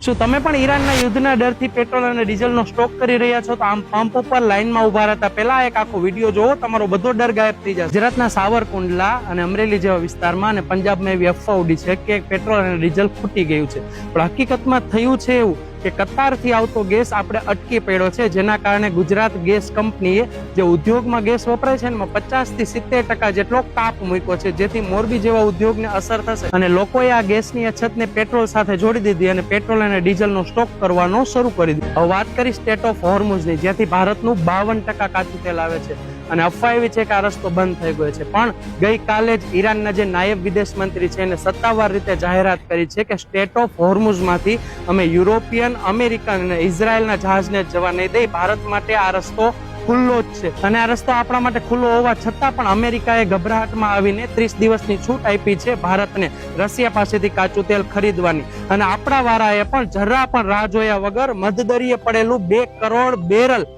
શું તમે પણ ઈરાનના યુદ્ધના ડરથી પેટ્રોલ અને ડીઝલનો સ્ટોક કરી રહ્યા છો? તો આમ પંપ ઉપર લાઈનમાં ઉભા રહેતા પહેલા એક આખો વિડીયો જોવો, તમારો બધો ડર ગાયબ થઈ જશે. ગુજરાતના સાવરકુંડલા અને અમરેલી જેવા વિસ્તારમાં અને પંજાબમાં એવી અફવા ઉડી છે કે પેટ્રોલ અને ડીઝલ ખૂટી ગયું છે, પણ હકીકતમાં થયું છે એવું કે કતારથી આવતો ગેસ આપણે અટકી પડ્યો છે, જેના કારણે ગુજરાત ગેસ કંપનીએ જે ઉદ્યોગમાં ગેસ વપરાય છે એમાં 50 થી 70% જેટલો કાપ મૂક્યો છે, જેથી મોરબી જેવા ઉદ્યોગને અસર થશે અને લોકોએ આ ગેસની અછતને પેટ્રોલ સાથે જોડી દીધી અને પેટ્રોલ અને ડીઝલનો સ્ટોક કરવાનો શરૂ કરી દીધો. હવે વાત કરી સ્ટેટ ઓફ હોર્મુઝની, જ્યાંથી ભારતનું 52% કાચું તેલ આવે છે અને અફવા એવી છે કે આ રસ્તો બંધ થઈ ગયો છે, પણ ગઈકાલે જ ઈરાનના જે નાયબ વિદેશ મંત્રી છે એને સત્તાવાર રીતે જાહેરાત કરી છે કે સ્ટેટ ઓફ હોર્મુઝમાંથી અમે યુરોપિયન, અમેરિકન અને ઇઝરાયલના જહાજને જવા નહીં દઈ. ભારત માટે આ રસ્તો ખુલ્લો જ છે અને આ રસ્તો આપણા માટે ખુલ્લો હોવા છતાં પણ અમેરિકાએ ગભરાટમાં આવીને 30 દિવસની છૂટ આપી છે ભારતને રશિયા પાસેથી કાચું તેલ ખરીદવાની, અને આપણા વાળાએ પણ જરા પણ રાહ જોયા વગર મધદરીએ પડેલું 2 કરોડ બેરલ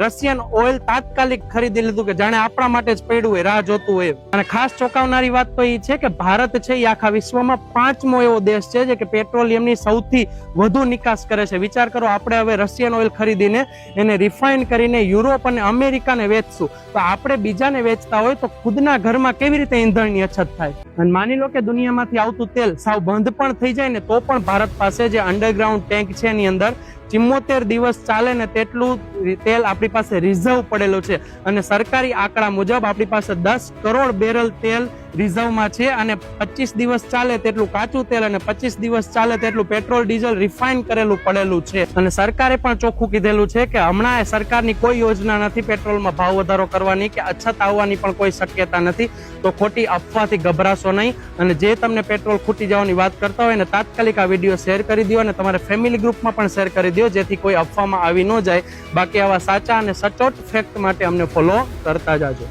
રશિયન ઓઇલ તાત્કાલિક ખરીદી લીધું કે જાણે આપણા માટે જ પડ્યું હોય, રાહ જોતું હોય. અને ખાસ ચોંકાવનારી વાત તો એ છે કે ભારત છે એ આખા વિશ્વમાં 5મો એવો દેશ છે જે કે પેટ્રોલિયમની સૌથી વધુ નિકાસ કરે છે. વિચાર કરો, આપણે હવે રશિયન ઓઇલ ખરીદીને એને રિફાઇન કરીને યુરોપ અને અમેરિકાને વેચશું, તો આપણે બીજાને વેચતા હોય તો ખુદના ઘરમાં કેવી રીતે ઈંધણની અછત થાય? અને માની લો કે દુનિયામાંથી આવતું તેલ સાવ બંધ પણ થઈ જાય ને તો પણ ભારત પાસે જે અંડરગ્રાઉન્ડ ટેન્ક છે એની અંદર 74 દિવસ ચાલે ને તેટલું તેલ આપણી પાસે રિઝર્વ પડેલું છે, અને સરકારી આંકડા મુજબ આપણી પાસે 10 કરોડ બેરલ તેલ રિઝર્વમાં છે, અને 25 દિવસ ચાલે તેટલું કાચું તેલ અને 25 દિવસ ચાલે તેટલું પેટ્રોલ ડીઝલ રિફાઇન કરેલું પડેલું છે. અને સરકારે પણ ચોખ્ખું કીધેલું છે કે હમણાં સરકારની કોઈ યોજના નથી પેટ્રોલમાં ભાવ વધારો કરવાની કે અછત આવવાની પણ કોઈ શક્યતા નથી, તો ખોટી અફવાથી ગભરાશો નહીં. અને જે તમને પેટ્રોલ ખૂટી જવાની વાત કરતા હોય ને તાત્કાલિક આ વિડીયો શેર કરી દો અને તમારા ફેમિલી ગ્રુપમાં પણ શેર કરી દો, જેથી કોઈ અફવામાં આવી ન જાય. બાકી આવા સાચા અને સચોટ ફેક્ટ માટે અમને ફોલો કરતા જાજો.